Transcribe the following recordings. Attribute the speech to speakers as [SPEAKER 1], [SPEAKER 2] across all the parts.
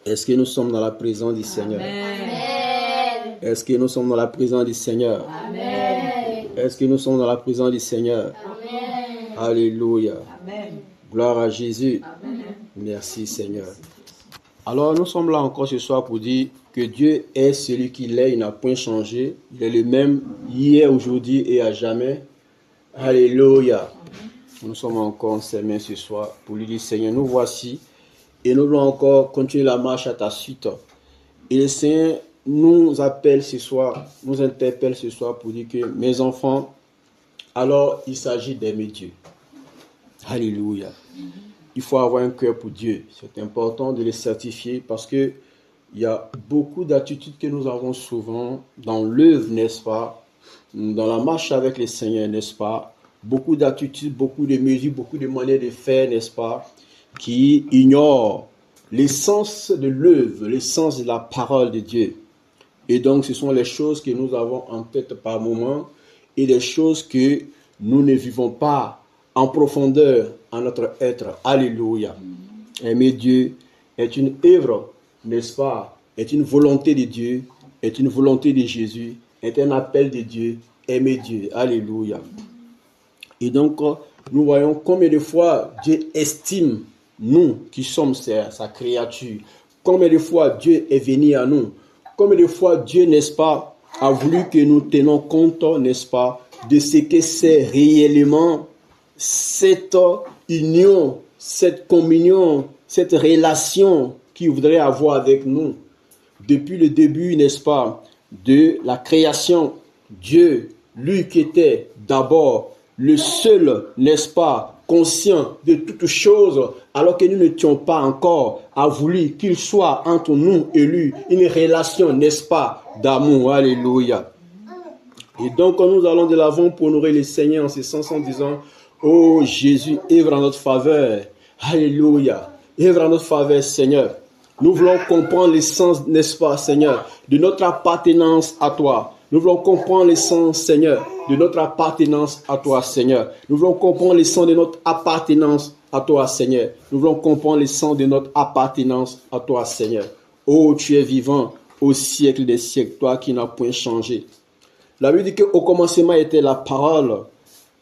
[SPEAKER 1] Est-ce que nous sommes dans la présence du Seigneur?
[SPEAKER 2] Amen.
[SPEAKER 1] Est-ce que nous sommes dans la présence du Seigneur?
[SPEAKER 2] Amen.
[SPEAKER 1] Est-ce que nous sommes dans la présence du Seigneur?
[SPEAKER 2] Amen.
[SPEAKER 1] Alléluia.
[SPEAKER 2] Amen.
[SPEAKER 1] Gloire à Jésus.
[SPEAKER 2] Amen.
[SPEAKER 1] Merci Seigneur. Alors nous sommes là encore ce soir pour dire que Dieu est celui qu'il est, il n'a point changé. Il est le même hier, aujourd'hui et à jamais. Alléluia. Nous sommes encore en ses mains ce soir pour lui dire Seigneur, nous voici et nous voulons encore continuer la marche à ta suite. Et le Seigneur nous appelle ce soir, nous interpelle ce soir pour dire que mes enfants, alors il s'agit d'aimer Dieu. Alléluia. Il faut avoir un cœur pour Dieu. C'est important de le certifier parce que il y a beaucoup d'attitudes que nous avons souvent dans l'œuvre, n'est-ce pas? Dans la marche avec le Seigneur, n'est-ce pas? Beaucoup d'attitudes, beaucoup de mesures, beaucoup de manières de faire, n'est-ce pas? Qui ignorent l'essence de l'œuvre, l'essence de la parole de Dieu. Et donc, ce sont les choses que nous avons en tête par moment et les choses que nous ne vivons pas en profondeur en notre être. Alléluia. Aimer Dieu est une œuvre, n'est-ce pas? Est une volonté de Dieu, est une volonté de Jésus, est un appel de Dieu. Aimer Dieu. Alléluia. Et donc, nous voyons combien de fois Dieu estime nous qui sommes sa créature. Combien de fois Dieu est venu à nous. Combien de fois Dieu, n'est-ce pas, a voulu que nous tenions compte, n'est-ce pas, de ce que c'est réellement cette union, cette communion, cette relation qu'il voudrait avoir avec nous. Depuis le début, n'est-ce pas, de la création, Dieu, lui qui était d'abord le seul, n'est-ce pas, conscient de toutes choses, alors que nous n'étions pas encore, a voulu qu'il soit entre nous et lui une relation, n'est-ce pas, d'amour. Alléluia. Et donc, nous allons de l'avant pour honorer le Seigneur en ce sens en disant, oh Jésus, œuvre en notre faveur. Alléluia. Œuvre en notre faveur, Seigneur. Nous voulons comprendre l'essence, n'est-ce pas, Seigneur, de notre appartenance à toi. Nous voulons comprendre l'essence, Seigneur, de notre appartenance à toi, Seigneur. Nous voulons comprendre l'essence de notre appartenance à toi, Seigneur. Nous voulons comprendre l'essence de notre appartenance à toi, Seigneur. Oh, tu es vivant au siècle des siècles, toi qui n'as point changé. La Bible dit qu'au commencement était la parole.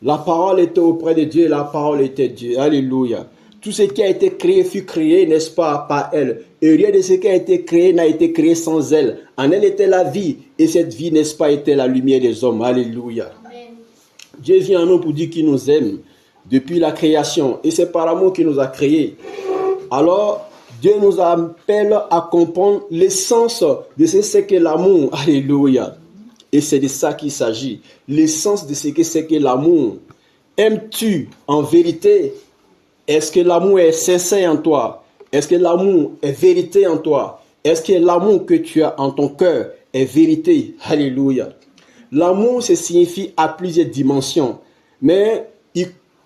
[SPEAKER 1] La parole était auprès de Dieu et la parole était Dieu. Alléluia. Tout ce qui a été créé fut créé, n'est-ce pas, par elle. Et rien de ce qui a été créé n'a été créé sans elle. En elle était la vie. Et cette vie, n'est-ce pas, était la lumière des hommes. Alléluia. Amen. Dieu vient à nous pour dire qu'il nous aime depuis la création. Et c'est par amour qu'il nous a créés. Alors, Dieu nous appelle à comprendre l'essence de ce qu'est l'amour. Alléluia. Et c'est de ça qu'il s'agit. L'essence de ce que c'est que l'amour. Aimes-tu en vérité? Est-ce que l'amour est sincère en toi? Est-ce que l'amour est vérité en toi? Est-ce que l'amour que tu as en ton cœur est vérité? Alléluia. L'amour, ça signifie à plusieurs dimensions. Mais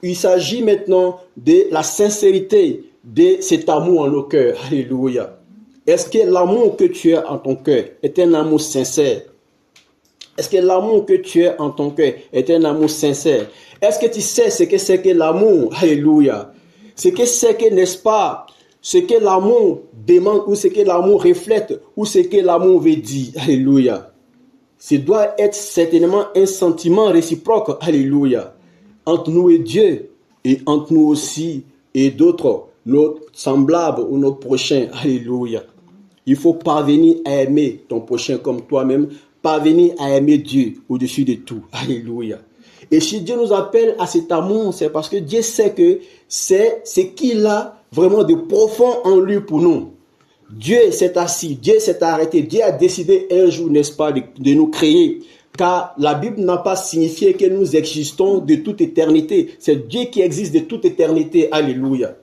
[SPEAKER 1] il s'agit maintenant de la sincérité de cet amour en nos cœurs. Alléluia. Est-ce que l'amour que tu as en ton cœur est un amour sincère? Est-ce que l'amour que tu as en ton cœur est un amour sincère? Est-ce que tu sais ce que c'est que l'amour? Alléluia. Ce que c'est que, n'est-ce pas, ce que l'amour demande ou ce que l'amour reflète ou ce que l'amour veut dire. Alléluia. Ce doit être certainement un sentiment réciproque. Alléluia. Entre nous et Dieu et entre nous aussi et d'autres, nos semblables ou nos prochains. Alléluia. Il faut parvenir à aimer ton prochain comme toi-même. Parvenir à aimer Dieu au-dessus de tout. Alléluia. Et si Dieu nous appelle à cet amour, c'est parce que Dieu sait que c'est ce qu'il a vraiment de profond en lui pour nous. Dieu s'est assis, Dieu s'est arrêté, Dieu a décidé un jour, n'est-ce pas, de nous créer. Car la Bible n'a pas signifié que nous existons de toute éternité. C'est Dieu qui existe de toute éternité. Alléluia.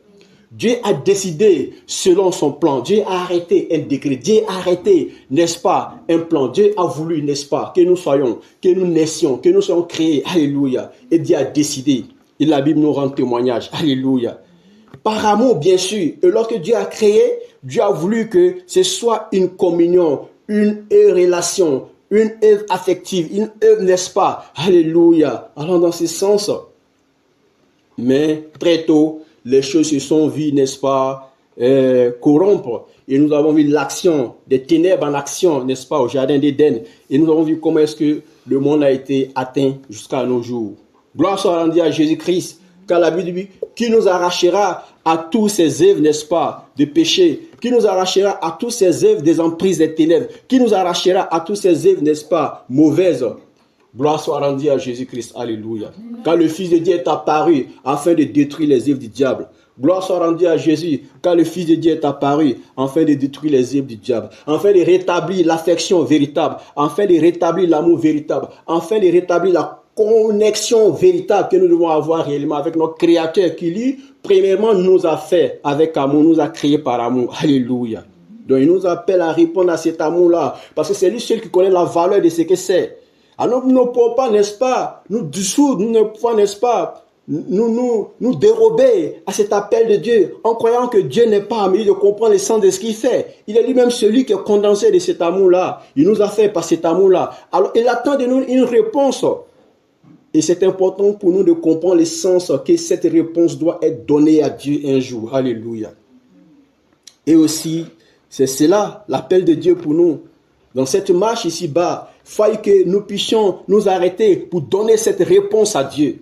[SPEAKER 1] Dieu a décidé selon son plan. Dieu a arrêté un décret. Dieu a arrêté, n'est-ce pas, un plan. Dieu a voulu, n'est-ce pas, que nous soyons, que nous naissions, que nous soyons créés. Alléluia. Et Dieu a décidé. Et la Bible nous rend témoignage. Alléluia. Par amour, bien sûr. Et lorsque Dieu a créé, Dieu a voulu que ce soit une communion, une relation, une œuvre affective, une œuvre, n'est-ce pas? Alléluia. Alors dans ce sens, mais très tôt, les choses se sont vues, n'est-ce pas, corrompre. Et nous avons vu l'action des ténèbres en action, n'est-ce pas, au jardin d'Éden. Et nous avons vu comment est-ce que le monde a été atteint jusqu'à nos jours. Gloire soit rendue à Jésus-Christ, car la Bible dit qui nous arrachera à tous ces œuvres, n'est-ce pas, de péché, qui nous arrachera à tous ces œuvres des emprises des ténèbres, qui nous arrachera à tous ces œuvres, n'est-ce pas, mauvaises. Gloire soit rendue à Jésus-Christ, alléluia. Car le Fils de Dieu est apparu afin de détruire les œuvres du diable. Gloire soit rendue à Jésus, car le Fils de Dieu est apparu afin de détruire les œuvres du diable, afin de rétablir l'affection véritable, afin de rétablir l'amour véritable, afin de rétablir la connexion véritable que nous devons avoir réellement avec notre Créateur qui, lui, premièrement, nous a fait avec amour, nous a créé par amour. Alléluia. Donc, il nous appelle à répondre à cet amour-là, parce que c'est lui seul qui connaît la valeur de ce que c'est. Alors, nous ne pouvons pas, n'est-ce pas, nous dissoudre, nous ne pouvons, n'est-ce pas, nous dérober à cet appel de Dieu en croyant que Dieu n'est pas à mesure de comprendre le sens de ce qu'il fait. Il est lui-même celui qui est condensé de cet amour-là. Il nous a fait par cet amour-là. Alors, il attend de nous une réponse. Et c'est important pour nous de comprendre le sens que cette réponse doit être donnée à Dieu un jour. Alléluia. Et aussi, c'est cela, l'appel de Dieu pour nous. Dans cette marche ici-bas, il faut que nous puissions nous arrêter pour donner cette réponse à Dieu.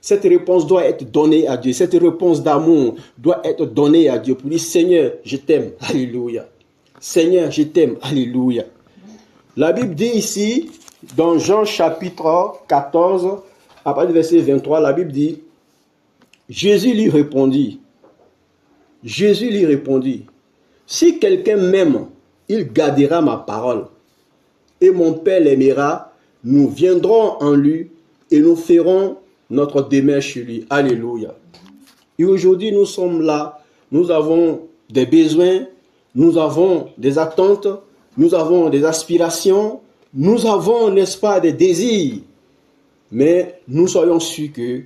[SPEAKER 1] Cette réponse doit être donnée à Dieu. Cette réponse d'amour doit être donnée à Dieu pour dire Seigneur, je t'aime. Alléluia. Seigneur, je t'aime. Alléluia. La Bible dit ici, dans Jean chapitre 14, à partir du verset 23, la Bible dit, Jésus lui répondit, si quelqu'un m'aime, il gardera ma parole. Et mon Père l'aimera, nous viendrons en lui et nous ferons notre demeure chez lui. Alléluia. Et aujourd'hui, nous sommes là, nous avons des besoins, nous avons des attentes, nous avons des aspirations, nous avons, n'est-ce pas, des désirs. Mais nous soyons sûrs que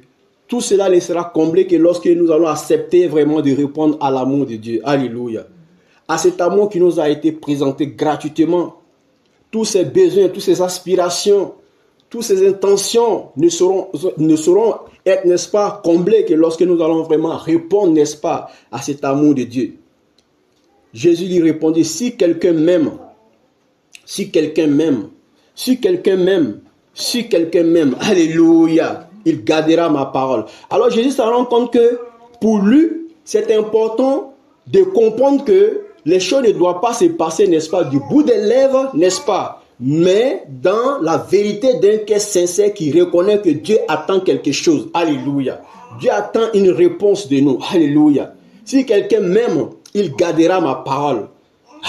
[SPEAKER 1] tout cela ne sera comblé que lorsque nous allons accepter vraiment de répondre à l'amour de Dieu. Alléluia. À cet amour qui nous a été présenté gratuitement. Tous ces besoins, toutes ces aspirations, toutes ces intentions ne seront être, n'est-ce pas, comblés que lorsque nous allons vraiment répondre, n'est-ce pas, à cet amour de Dieu. Jésus lui répondit, si quelqu'un m'aime, alléluia, il gardera ma parole. Alors Jésus se rend compte que pour lui, c'est important de comprendre que les choses ne doivent pas se passer, n'est-ce pas, du bout des lèvres, n'est-ce pas, mais dans la vérité d'un cœur sincère qui reconnaît que Dieu attend quelque chose. Alléluia. Dieu attend une réponse de nous. Alléluia. Si quelqu'un m'aime, il gardera ma parole.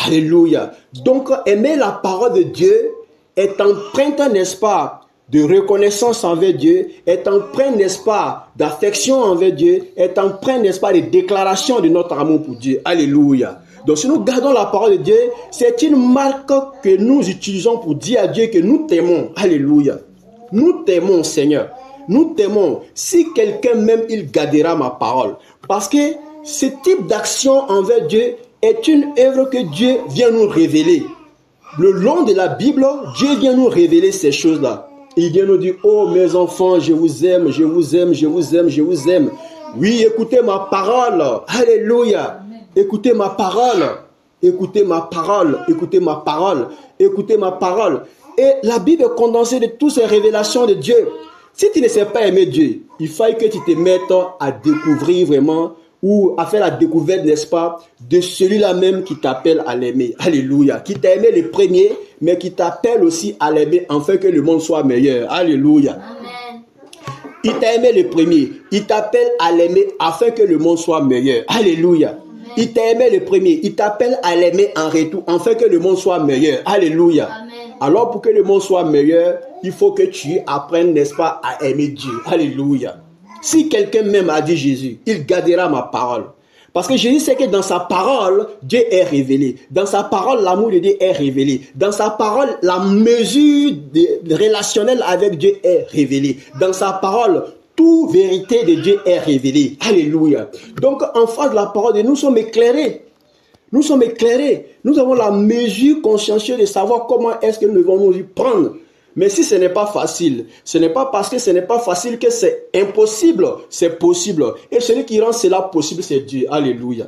[SPEAKER 1] Alléluia. Donc, aimer la parole de Dieu est empreinte, n'est-ce pas, de reconnaissance envers Dieu, est empreinte, n'est-ce pas, d'affection envers Dieu, est empreinte, n'est-ce pas, de déclaration de notre amour pour Dieu. Alléluia. Donc, si nous gardons la parole de Dieu, c'est une marque que nous utilisons pour dire à Dieu que nous t'aimons. Alléluia. Nous t'aimons, Seigneur. Nous t'aimons. Si quelqu'un m'aime, il gardera ma parole. Parce que ce type d'action envers Dieu est une œuvre que Dieu vient nous révéler. Le long de la Bible, Dieu vient nous révéler ces choses-là. Il vient nous dire, oh mes enfants, je vous aime, je vous aime, je vous aime, je vous aime. Oui, écoutez ma parole. Alléluia. Écoutez ma parole. Écoutez ma parole. Écoutez ma parole. Écoutez ma parole. Et la Bible est condensée de toutes ces révélations de Dieu. Si tu ne sais pas aimer Dieu, il faut que tu te mettes à découvrir vraiment ou à faire la découverte, n'est-ce pas, de celui-là même qui t'appelle à l'aimer. Alléluia. Qui t'a aimé le premier, mais qui t'appelle aussi à l'aimer afin que le monde soit meilleur. Alléluia. Amen. Il t'a aimé le premier. Il t'appelle à l'aimer afin que le monde soit meilleur. Alléluia. Amen. Il t'a aimé le premier. Il t'appelle à l'aimer en retour afin que le monde soit meilleur. Alléluia. Amen. Alors pour que le monde soit meilleur, il faut que tu apprennes, n'est-ce pas, à aimer Dieu. Alléluia. Si quelqu'un m'aime, a dit Jésus, il gardera ma parole. Parce que Jésus sait que dans sa parole, Dieu est révélé. Dans sa parole, l'amour de Dieu est révélé. Dans sa parole, la mesure relationnelle avec Dieu est révélée. Dans sa parole, toute vérité de Dieu est révélée. Alléluia. Donc, en face de la parole de Dieu, nous sommes éclairés. Nous sommes éclairés. Nous avons la mesure consciencieuse de savoir comment est-ce que nous devons nous y prendre. Mais si ce n'est pas facile, ce n'est pas parce que ce n'est pas facile que c'est impossible, c'est possible. Et celui qui rend cela possible, c'est Dieu. Alléluia.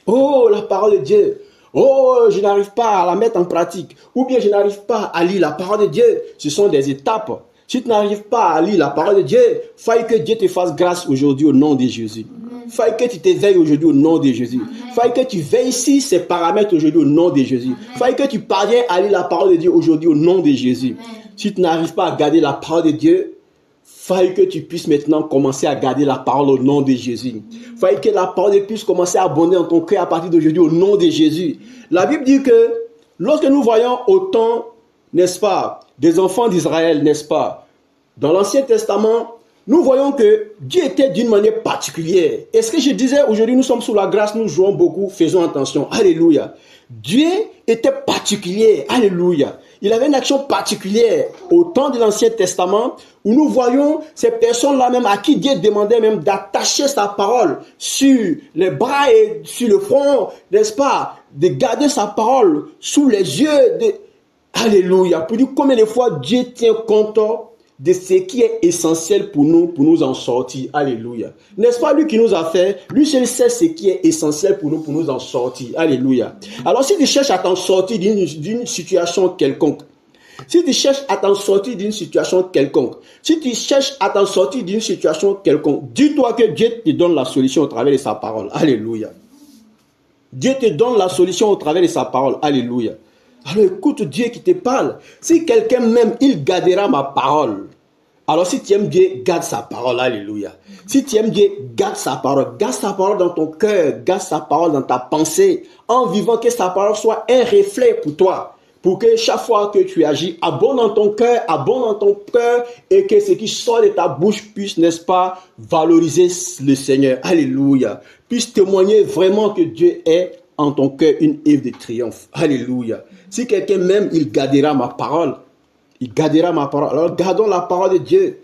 [SPEAKER 1] Oh, la parole de Dieu. Oh, je n'arrive pas à la mettre en pratique. Ou bien je n'arrive pas à lire la parole de Dieu. Ce sont des étapes. Si tu n'arrives pas à lire la parole de Dieu, faille que Dieu te fasse grâce aujourd'hui au nom de Jésus. Faille que tu t'éveilles aujourd'hui au nom de Jésus. Faille que tu veilles sur ces paramètres aujourd'hui au nom de Jésus. Faille que tu parviens à lire la parole de Dieu aujourd'hui au nom de Jésus. Si tu n'arrives pas à garder la parole de Dieu, faille que tu puisses maintenant commencer à garder la parole au nom de Jésus. Faille que la parole puisse commencer à abonder dans ton cœur à partir d'aujourd'hui au nom de Jésus. La Bible dit que lorsque nous voyons autant, n'est-ce pas, des enfants d'Israël, n'est-ce pas, dans l'Ancien Testament, nous voyons que Dieu était d'une manière particulière. Et ce que je disais, aujourd'hui nous sommes sous la grâce, nous jouons beaucoup, faisons attention. Alléluia. Dieu était particulier. Alléluia. Il avait une action particulière au temps de l'Ancien Testament où nous voyons ces personnes-là même à qui Dieu demandait même d'attacher sa parole sur les bras et sur le front, n'est-ce pas, de garder sa parole sous les yeux. Alléluia. Pour dire combien de fois Dieu tient compte de ce qui est essentiel pour nous en sortir. Alléluia. N'est-ce pas lui qui nous a fait? Lui seul sait ce qui est essentiel pour nous en sortir. Alléluia. Alors si tu cherches à t'en sortir d'une situation quelconque, si tu cherches à t'en sortir d'une situation quelconque, si tu cherches à t'en sortir d'une situation quelconque, dis-toi que Dieu te donne la solution au travers de sa parole. Alléluia. Dieu te donne la solution au travers de sa parole. Alléluia. Alors écoute Dieu qui te parle. Si quelqu'un m'aime, il gardera ma parole. Alors si tu aimes Dieu, garde sa parole. Alléluia. Si tu aimes Dieu, garde sa parole. Garde sa parole dans ton cœur. Garde sa parole dans ta pensée. En vivant que sa parole soit un reflet pour toi. Pour que chaque fois que tu agis, abonde dans ton cœur, et que ce qui sort de ta bouche puisse, n'est-ce pas, valoriser le Seigneur. Alléluia. Puisse témoigner vraiment que Dieu est en ton cœur une œuvre de triomphe. Alléluia. Si quelqu'un m'aime, il gardera ma parole. Il gardera ma parole. Alors gardons la parole de Dieu.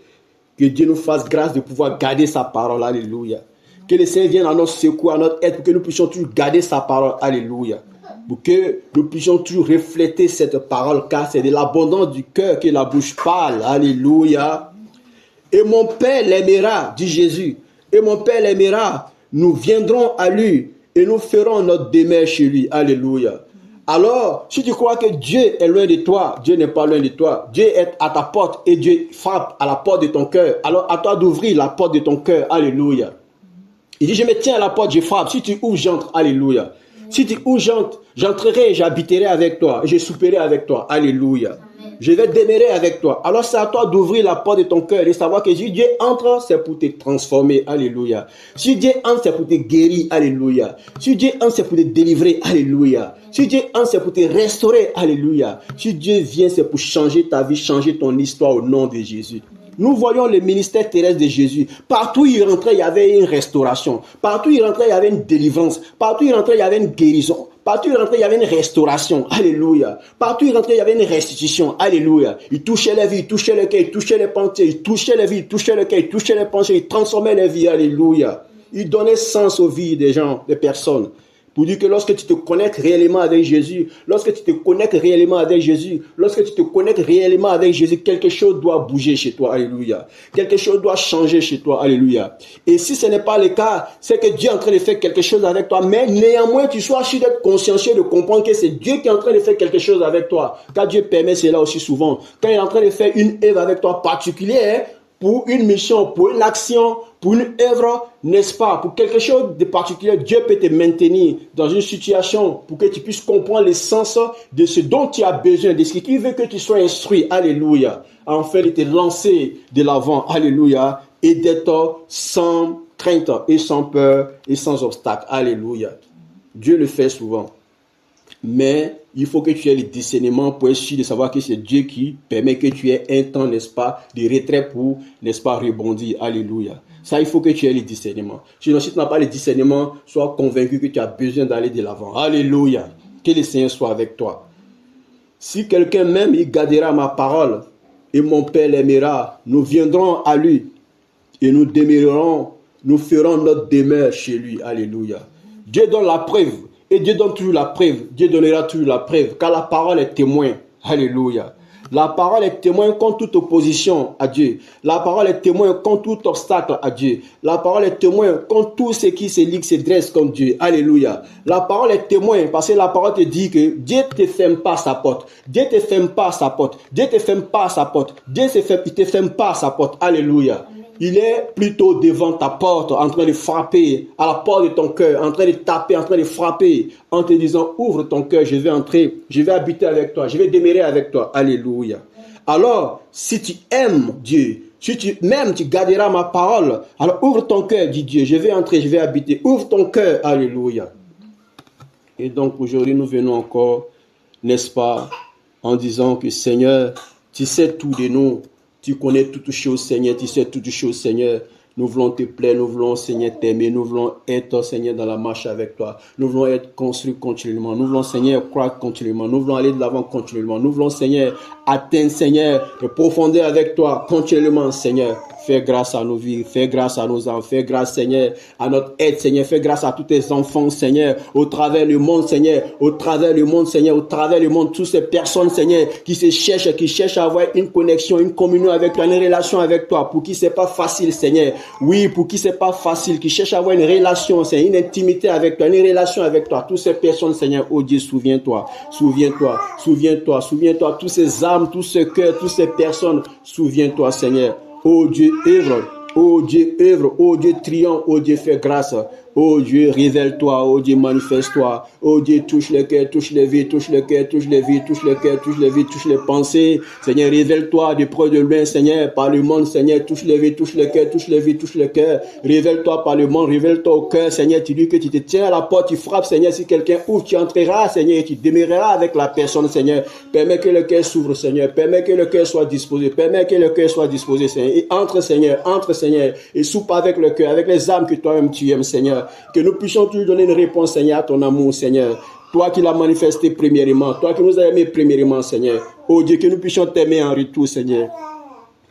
[SPEAKER 1] Que Dieu nous fasse grâce de pouvoir garder sa parole. Alléluia. Que le Seigneur vienne à notre secours, à notre aide, pour que nous puissions toujours garder sa parole. Alléluia. Pour que nous puissions toujours refléter cette parole, car c'est de l'abondance du cœur que la bouche parle. Alléluia. Et mon Père l'aimera, dit Jésus. Et mon Père l'aimera. Nous viendrons à lui et nous ferons notre demeure chez lui. Alléluia. Alors, si tu crois que Dieu est loin de toi, Dieu n'est pas loin de toi. Dieu est à ta porte et Dieu frappe à la porte de ton cœur. Alors, à toi d'ouvrir la porte de ton cœur. Alléluia. Il dit, je me tiens à la porte, je frappe. Si tu ouvres, j'entre. Alléluia. Si tu ouvres, j'entrerai et j'habiterai avec toi. Je souperai avec toi. Alléluia. Je vais demeurer avec toi. Alors c'est à toi d'ouvrir la porte de ton cœur et savoir que si Dieu entre, c'est pour te transformer. Alléluia. Si Dieu entre, c'est pour te guérir. Alléluia. Si Dieu entre, c'est pour te délivrer. Alléluia. Si Dieu entre, c'est pour te restaurer. Alléluia. Si Dieu vient, c'est pour changer ta vie, changer ton histoire au nom de Jésus. Nous voyons le ministère terrestre de Jésus. Partout où il rentrait, il y avait une restauration. Partout où il rentrait, il y avait une délivrance. Partout où il rentrait, il y avait une guérison. Partout où il rentrait, il y avait une restauration. Alléluia. Partout où il rentrait, il y avait une restitution. Alléluia. Il touchait les vies, il touchait le cœur, il touchait les pensées, il touchait les vies, il touchait le cœur, il touchait les pensées, il transformait les vies. Alléluia. Il donnait sens aux vies des gens, des personnes. Pour dire que lorsque tu te connectes réellement avec Jésus, lorsque tu te connectes réellement avec Jésus, quelque chose doit bouger chez toi. Alléluia. Quelque chose doit changer chez toi. Alléluia. Et si ce n'est pas le cas, c'est que Dieu est en train de faire quelque chose avec toi. Mais néanmoins, tu sois sûr d'être consciencieux, de comprendre que c'est Dieu qui est en train de faire quelque chose avec toi. Car Dieu permet cela aussi souvent. Quand il est en train de faire une œuvre avec toi particulière, pour une mission, pour une action, pour une œuvre, n'est-ce pas, pour quelque chose de particulier, Dieu peut te maintenir dans une situation pour que tu puisses comprendre l'essence de ce dont tu as besoin, de ce qui veut que tu sois instruit. Alléluia. Afin de te lancer de l'avant. Alléluia. Et d'être sans crainte et sans peur et sans obstacle. Alléluia. Dieu le fait souvent. Mais il faut que tu aies le discernement pour être sûr de savoir que c'est Dieu qui permet que tu aies un temps, n'est-ce pas, de retrait pour, n'est-ce pas, rebondir. Alléluia. Ça, il faut que tu aies le discernement. Sinon, si tu n'as pas le discernement, sois convaincu que tu as besoin d'aller de l'avant. Alléluia. Que le Seigneur soit avec toi. Si quelqu'un m'aime, il gardera ma parole et mon Père l'aimera. Nous viendrons à lui et nous demeurerons, nous ferons notre demeure chez lui. Alléluia. Dieu donne la preuve. Et Dieu donne toujours la preuve. Dieu donnera toujours la preuve. Car la parole est témoin. Alléluia. La parole est témoin contre toute opposition à Dieu. La parole est témoin contre tout obstacle à Dieu. La parole est témoin contre tout ce qui se ligue, se dresse contre Dieu. Alléluia. La parole est témoin parce que la parole te dit que Dieu ne te ferme pas sa porte. Dieu ne te ferme pas sa porte. Dieu ne te ferme pas sa porte. Dieu ne te ferme pas sa porte. Alléluia. Il est plutôt devant ta porte, en train de frapper à la porte de ton cœur, en train de taper, en train de frapper, en te disant, ouvre ton cœur, je vais entrer, je vais habiter avec toi, je vais demeurer avec toi. Alléluia. Alors, si tu aimes Dieu, si tu m'aimes, tu garderas ma parole. Alors, ouvre ton cœur, dit Dieu, je vais entrer, je vais habiter. Ouvre ton cœur. Alléluia. Et donc, aujourd'hui, nous venons encore, n'est-ce pas, en disant que Seigneur, tu sais tout de nous. Tu connais toutes choses, Seigneur. Tu sais toutes choses, Seigneur. Nous voulons te plaire. Nous voulons, Seigneur, t'aimer. Nous voulons être, Seigneur, dans la marche avec toi. Nous voulons être construits continuellement. Nous voulons, Seigneur, croire continuellement. Nous voulons aller de l'avant continuellement. Nous voulons, Seigneur, atteindre, Seigneur, les profondeurs avec toi continuellement, Seigneur. Fais grâce à nos vies, fais grâce à nos enfants, fais grâce, Seigneur, à notre aide, Seigneur, fais grâce à tous tes enfants, Seigneur, au travers du monde, Seigneur, au travers du monde, Seigneur, au travers du monde, toutes ces personnes, Seigneur, qui cherchent à avoir une connexion, une communion avec toi, une relation avec toi, pour qui c'est pas facile, Seigneur. Oui, pour qui c'est pas facile, qui cherchent à avoir une relation, Seigneur, une intimité avec toi, une relation avec toi, toutes ces personnes, Seigneur, oh Dieu, souviens-toi, souviens-toi, souviens-toi, souviens-toi, tous ces âmes, tous ces cœurs, toutes ces personnes, souviens-toi, Seigneur. Oh Dieu, œuvre, oh Dieu, œuvre, oh Dieu, triomphe, oh Dieu, fais grâce. Oh Dieu, révèle-toi, oh Dieu, manifeste-toi. Oh Dieu, touche le cœur, touche les vies, touche le cœur, touche les vies, touche le cœur, touche les vies, touche les pensées. Seigneur, révèle-toi de près de loin, Seigneur, par le monde, Seigneur, touche les vies, touche le cœur, touche les vies, touche le cœur. Révèle-toi par le monde, révèle-toi au cœur, Seigneur. Tu dis que tu te tiens à la porte, tu frappes, Seigneur. Si quelqu'un ouvre, tu entreras, Seigneur, et tu demeureras avec la personne, Seigneur. Permets que le cœur s'ouvre, Seigneur. Permets que le cœur soit disposé. Permets que le cœur soit disposé, Seigneur. Et entre, Seigneur, et soupe avec le cœur, avec les âmes que toi-même tu aimes, Seigneur. Que nous puissions toujours donner une réponse, Seigneur, à ton amour, Seigneur. Toi qui l'as manifesté premièrement, toi qui nous as aimés premièrement, Seigneur. Oh Dieu, que nous puissions t'aimer en retour, Seigneur.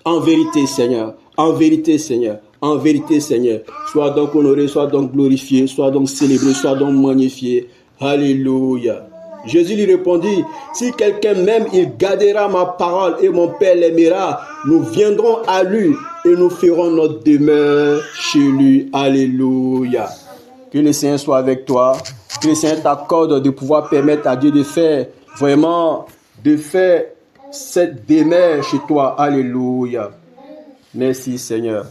[SPEAKER 1] En vérité, Seigneur. En vérité, Seigneur. En vérité, Seigneur. Sois donc honoré, sois donc glorifié, sois donc célébré, sois donc magnifié. Alléluia. Jésus lui répondit, si quelqu'un m'aime, il gardera ma parole et mon Père l'aimera. Nous viendrons à lui et nous ferons notre demeure chez lui. Alléluia. Que le Seigneur soit avec toi. Que le Seigneur t'accorde de pouvoir permettre à Dieu de faire vraiment, de faire cette demeure chez toi. Alléluia. Merci Seigneur.